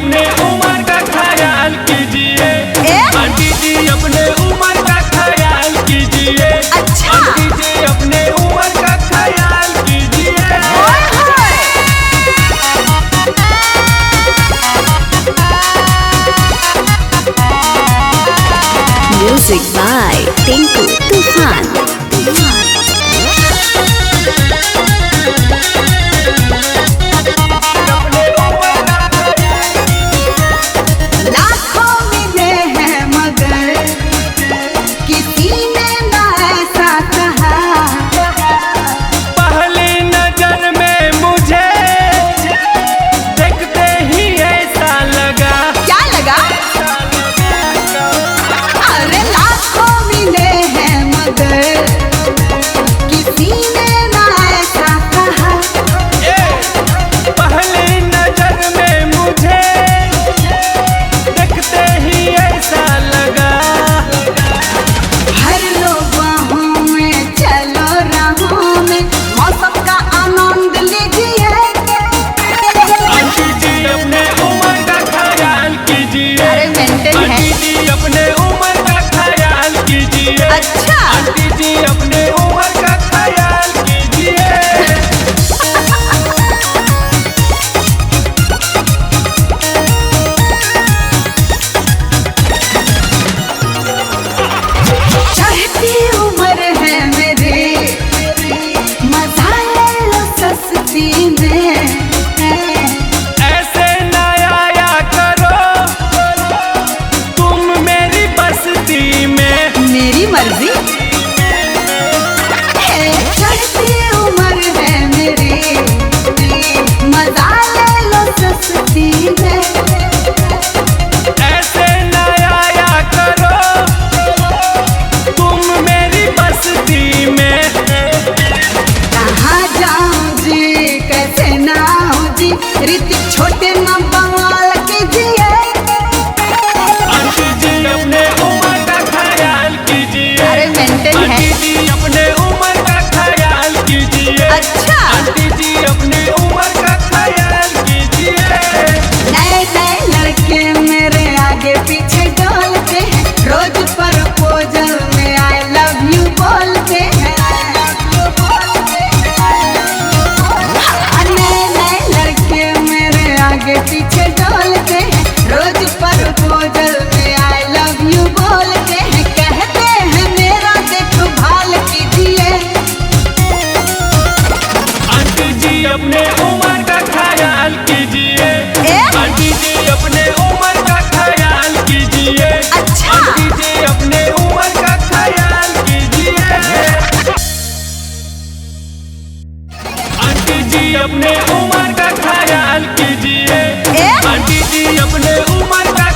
अपने उम्र का ख्याल कीजिए। आंटी जी अपने उम्र का ख्याल कीजिए। अच्छा। आंटी जी अपने उम्र का ख्याल कीजिए। म्यूजिक बाय टिंकू तूफान। लाखों मिले हैं मगर किसी ने ना ऐसा कहा। पहली नजर में मुझे देखते ही ऐसा लगा। क्या लगा? अरे लाखों मिले हैं मगर किसी ने ना ऐसा कहा। पहली नजर में मुझे देखते ही ऐसा लगा। हर लोग बाहों में चलो राहों में मौसम का आनंद लीजिए। आंटी जी अपने उम्र का ख्याल कीजिए। अरे मेंटेन है। आंटी जी अपने उम्र का ख्याल कीजिए। अच्छा। आंटी जी अपने उम्र का ख्याल कीजिए। चढ़ती उम्र है मेरी मजा ले लो सस्ती में। ऐसे ना आया करो तुम मेरी बस्ती में। मेरी मर्जी। चढ़ती उम्र है मेरी मजा ले लो सस्ती में। ऐसे ना आया करो तुम मेरी बस्ती में। कहाँ जाऊं जी कैसे ना हो जी ऋतिक छोटे न बवाल कीजिए। आंटी जी अपने उम्र का ख्याल कीजिए। अरे मेंटेन है। आंटी जी अपने उम्र का ख्याल कीजिए। अच्छा। आंटी जी अपने उम्र का ख्याल कीजिए। नए नए लड़के मेरे आगे पीछे डोलते हैं रोज प्रपोजल में आई लव यू बोलते हैं। नए नए लड़के मेरे आगे पीछे डोलते हैं रोज प्रपोजल में आई लव यू बोलते हैं। कहते हैं मेरा देखभाल कीजिए। आंटी जी अपने उम्र का ख्याल कीजिए। आंटी जी अपने उम्र का ख्याल कीजिए। अच्छा। आंटी जी अपने उम्र का ख्याल कीजिए। आंटी जी अपने उम्र का ख्याल कीजिए। आंटी जी अपने उम्र का